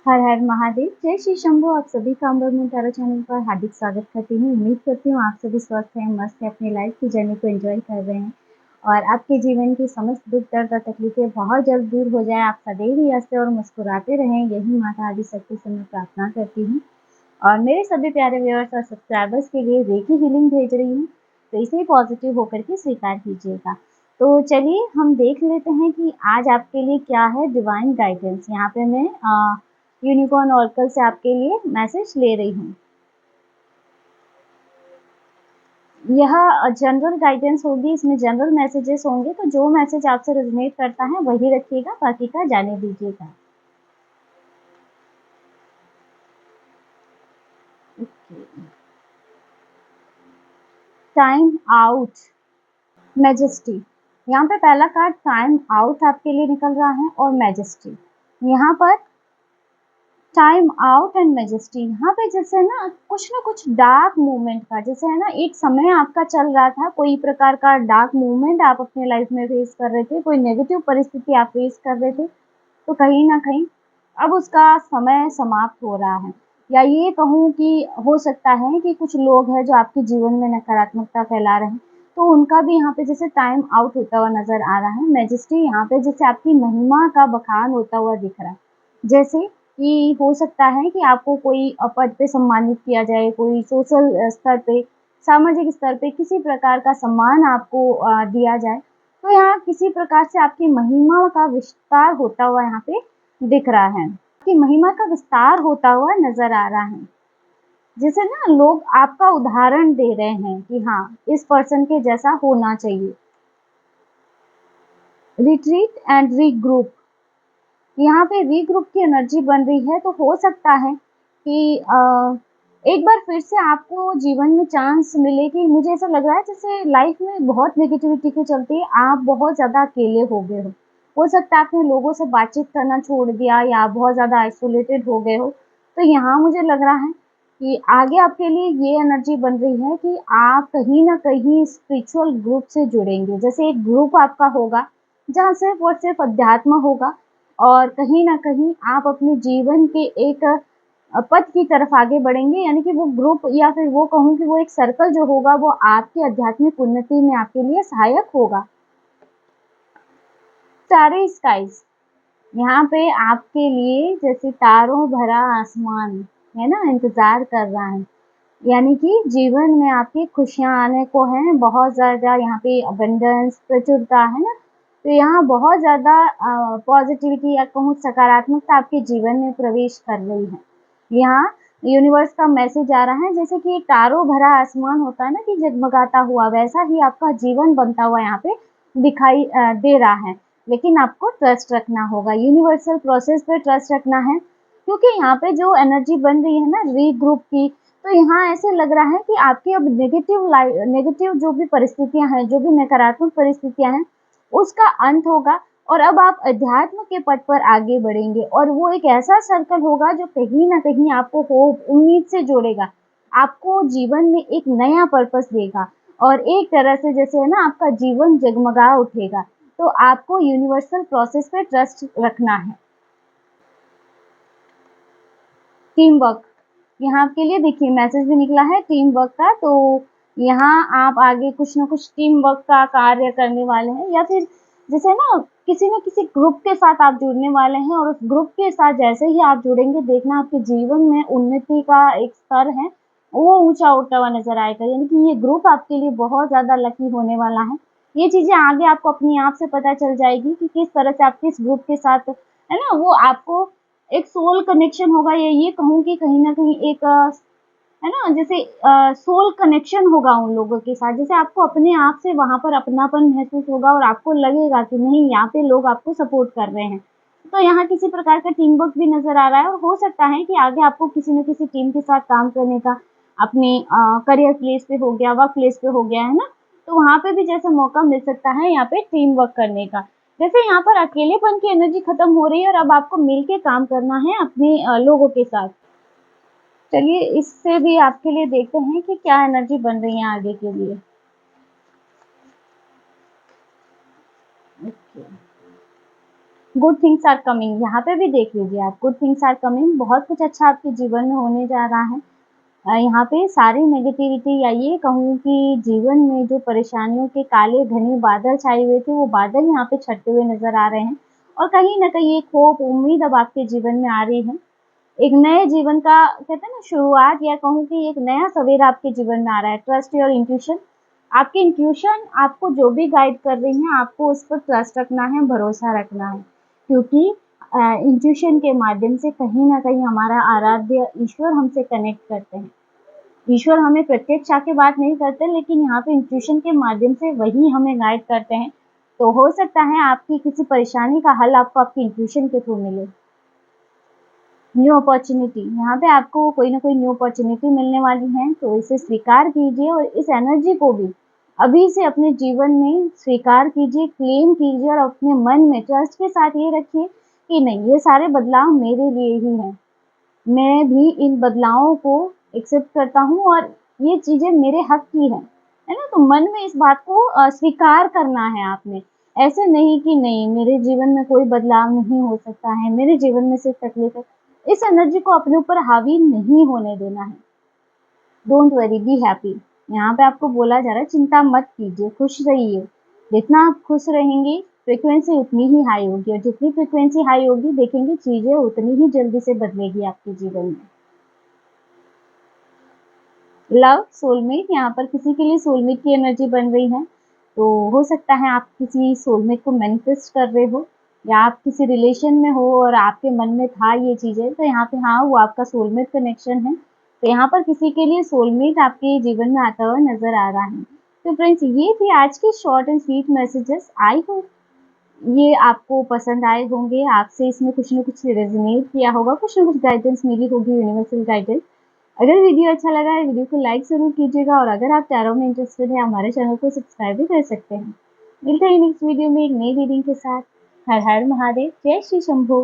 हर हर महादेव, जय श्री शंभू। आप सभी का अमृत में तारा चैनल पर हार्दिक स्वागत करती हूँ। उम्मीद करती हूँ आप सभी स्वस्थ हैं, मस्त हैं, अपनी लाइफ की जर्नी को एंजॉय कर रहे हैं और आपके जीवन की समस्त दुख दर्द और तकलीफें बहुत जल्द दूर हो जाए। आप सदैव ही हंसते और मुस्कुराते रहें, यही माता आदिशक्ति से मैं प्रार्थना करती हूँ। और मेरे सभी प्यारे व्यूअर्स और सब्सक्राइबर्स के लिए रेकी हीलिंग भेज रही हूँ, तो इसे पॉजिटिव होकर के स्वीकार कीजिएगा। तो चलिए हम देख लेते हैं कि आज आपके लिए क्या है डिवाइन गाइडेंस। यहाँ पे मैं यूनिकॉर्न ऑर्कल से आपके लिए मैसेज ले रही हूँ। यह जनरल गाइडेंस होगी, इसमें जनरल मैसेजेस होंगे, तो जो मैसेज आपसे रेजोनेट करता है वही रखिएगा, बाकी का जाने दीजिएगा। Time out, majesty. यहाँ पे पहला कार्ड टाइम आउट आपके लिए निकल रहा है और मैजेस्टी। यहाँ पर टाइम आउट एंड मैजेस्टी, यहाँ पे जैसे ना कुछ डार्क मोमेंट का, जैसे है ना एक समय आपका चल रहा था, कोई प्रकार का डार्क मोमेंट आप अपने लाइफ में फेस कर रहे थे, कोई नेगेटिव परिस्थिति आप फेस कर रहे थे, तो कहीं ना कहीं अब उसका समय समाप्त हो रहा है। या ये कहूँ कि हो सकता है कि कुछ लोग हैं जो आपके जीवन में नकारात्मकता फैला रहे हैं, तो उनका भी यहाँ पे जैसे टाइम आउट होता हुआ नजर आ रहा है। मैजेस्टी यहाँ पे जैसे आपकी महिमा का बखान होता हुआ दिख रहा है, जैसे कि हो सकता है कि आपको कोई पद पे सम्मानित किया जाए, कोई सोशल स्तर पे, सामाजिक स्तर पे किसी प्रकार का सम्मान आपको दिया जाए, तो यहाँ किसी प्रकार से आपकी महिमा का विस्तार होता हुआ यहाँ पे दिख रहा है, आपकी महिमा का विस्तार होता हुआ नजर आ रहा है। जैसे ना लोग आपका उदाहरण दे रहे हैं कि हाँ इस पर्सन के जैसा होना चाहिए। रिट्रीट एंड रीग्रुप, यहाँ पे रीग्रुप की एनर्जी बन रही है, तो हो सकता है कि एक बार फिर से आपको जीवन में चांस मिले। कि मुझे ऐसा लग रहा है जैसे लाइफ में बहुत नेगेटिविटी के चलते आप बहुत ज़्यादा अकेले हो गए हो सकता है आपने लोगों से बातचीत करना छोड़ दिया या आप बहुत ज़्यादा आइसोलेटेड हो गए हो। तो यहाँ मुझे लग रहा है कि आगे आपके लिए ये एनर्जी बन रही है कि आप कहीं ना कहीं स्पिरिचुअल ग्रुप से जुड़ेंगे। जैसे एक ग्रुप आपका होगा जहाँ सिर्फ और सिर्फ अध्यात्म होगा और कहीं न कहीं आप अपने जीवन के एक पथ की तरफ आगे बढ़ेंगे। यानी कि वो ग्रुप या फिर वो कहूँ कि वो एक सर्कल जो होगा वो आपकी आध्यात्मिक उन्नति में आपके लिए सहायक होगा। स्टारी स्काइज, यहाँ पे आपके लिए जैसे तारों भरा आसमान है ना इंतजार कर रहा है, यानी कि जीवन में आपकी खुशियाँ आने को हैं, बहुत ज़्यादा यहाँ पे अबंडेंस प्रचुरता है ना। तो यहाँ बहुत ज़्यादा पॉजिटिविटी या कहूँ सकारात्मकता आपके जीवन में प्रवेश कर रही है। यहाँ यूनिवर्स का मैसेज आ रहा है जैसे कि तारों भरा आसमान होता है ना कि जगमगाता हुआ, वैसा ही आपका जीवन बनता हुआ यहाँ पे दिखाई दे रहा है। लेकिन आपको ट्रस्ट रखना होगा, यूनिवर्सल प्रोसेस पे ट्रस्ट रखना है, क्योंकि यहाँ पे जो एनर्जी बन रही है ना रीग्रुप की, तो यहाँ ऐसे लग रहा है कि आपकी अब नेगेटिव जो भी परिस्थितियां हैं, जो भी नकारात्मक परिस्थितियां हैं, उसका अंत होगा और अब आप अध्यात्म के पथ पर आगे बढ़ेंगे। और वो एक ऐसा सर्कल होगा जो कहीं ना कहीं आपको होप उम्मीद से जोड़ेगा, आपको जीवन में एक नया पर्पस देगा और एक तरह से जैसे है ना आपका जीवन जगमगा उठेगा। तो आपको यूनिवर्सल प्रोसेस पे ट्रस्ट रखना है। टीम वर्क, यहाँ आपके लिए देखिए मैसेज भी निकला है टीम वर्क का। तो यहाँ आप आगे कुछ ना कुछ टीम वर्क का कार्य करने वाले हैं, या फिर जैसे ना किसी ग्रुप के साथ आप जुड़ने वाले हैं और उस ग्रुप के साथ जैसे ही आप जुड़ेंगे, देखना आपके जीवन में उन्नति का एक स्तर है वो ऊंचा उठता हुआ नजर आएगा। यानी कि ये ग्रुप आपके लिए बहुत ज्यादा लकी होने वाला है। ये चीजें आगे आपको अपने आप से पता चल जाएगी कि किस तरह से आप किस ग्रुप के साथ है ना, वो आपको एक सोल कनेक्शन होगा, या ये कहूँ कि कहीं ना कहीं एक है ना जैसे सोल कनेक्शन होगा उन लोगों के साथ। जैसे आपको अपने आप से वहां पर अपनापन महसूस होगा और आपको लगेगा कि नहीं यहाँ पे लोग आपको सपोर्ट कर रहे हैं। तो यहाँ किसी प्रकार का टीम वर्क भी नजर आ रहा है और हो सकता है कि आगे आपको किसी न किसी टीम के साथ काम करने का अपने करियर प्लेस पे हो गया, वर्क प्लेस पे हो गया है ना, तो वहां पे भी जैसे मौका मिल सकता है यहाँ पे टीम वर्क करने का। जैसे यहाँ पर अकेलेपन की एनर्जी खत्म हो रही है और अब आपको मिलके काम करना है अपने लोगों के साथ। चलिए इससे भी आपके लिए देखते हैं कि क्या एनर्जी बन रही है आगे के लिए। Okay, good things are coming, यहाँ पे भी देख लीजिए आप, गुड थिंग्स आर कमिंग, बहुत कुछ अच्छा आपके जीवन में होने जा रहा है। यहाँ पे सारी नेगेटिविटी या ये कहूँ कि जीवन में जो परेशानियों के काले घने बादल छाए हुए थे, वो बादल यहाँ पे छटते हुए नज़र आ रहे हैं और कहीं न कहीं एक होप, उम्मीद अब आपके जीवन में आ रही है। एक नए जीवन का कहते हैं ना शुरुआत, या कहूँ कि एक नया सवेरा आपके जीवन में आ रहा है। ट्रस्ट योर इंट्यूशन, आपकी इंट्यूशन आपको जो भी गाइड कर रही है, आपको उस पर ट्रस्ट रखना है, भरोसा रखना है, क्योंकि इंट्यूशन के माध्यम से कहीं न कहीं हमारा आराध्य ईश्वर हमसे कनेक्ट करते हैं। ईश्वर हमें प्रत्यक्ष आके बात नहीं करते, लेकिन यहाँ पे इंट्यूशन के माध्यम से वही हमें गाइड करते हैं। तो हो सकता है आपकी किसी परेशानी का हल आपको आपकी इंट्यूशन के थ्रू मिले। न्यू अपॉर्चुनिटी, यहाँ पे आपको कोई ना कोई न्यू अपॉर्चुनिटी मिलने वाली है, तो इसे स्वीकार कीजिए और इस एनर्जी को भी अभी से अपने जीवन में स्वीकार कीजिए, क्लेम कीजिए और अपने मन में ट्रस्ट के साथ ये रखिए कि नहीं, ये सारे बदलाव मेरे लिए ही हैं। मैं भी इन बदलावों को एक्सेप्ट करता हूँ और ये चीज़ें मेरे हक की हैं, है ना? तो मन में इस बात को स्वीकार करना है आपने। ऐसे नहीं कि नहीं, मेरे जीवन में कोई बदलाव नहीं हो सकता है, मेरे जीवन में सिर्फ तकलीफ है। इस एनर्जी को अपने ऊपर हावी नहीं होने देना है। Don't worry, be happy. यहाँ पे आपको बोला जा रहा है चिंता मत कीजिए, खुश रहिए। जितना आप खुश रहेंगे, फ्रीक्वेंसी उतनी ही हाई होगी और जितनी फ्रीक्वेंसी हाई होगी, देखेंगे चीज़ें उतनी ही जल्दी से बदलेगी आपके जीवन में। लव, सोलमेट, यहाँ पर किसी के लिए सोलमेट की एनर्जी बन रही है, तो हो सकता है आप किसी सोलमेट को मैनिफेस्ट कर रहे हो या आप किसी रिलेशन में हो और आपके मन में था ये चीज़ें, तो यहाँ पे हाँ, वो आपका सोलमेट कनेक्शन है। तो यहाँ पर किसी के लिए सोलमेट आपके जीवन में आता हुआ नज़र आ रहा है। तो फ्रेंड्स, ये थी आज की short and sweet messages. I hope ये आपको पसंद आए होंगे, आपसे इसमें कुछ न कुछ रेजोनेट किया होगा, कुछ न कुछ गाइडेंस मिली होगी, यूनिवर्सल गाइडेंस। अगर वीडियो अच्छा लगा है, वीडियो को लाइक ज़रूर कीजिएगा और अगर आप टैरो में इंटरेस्टेड हैं, हमारे चैनल को सब्सक्राइब भी कर सकते हैं। मिलते हैं नेक्स्ट वीडियो में एक नई रीडिंग के साथ। हर हर महादेव, जय श्री शंभू।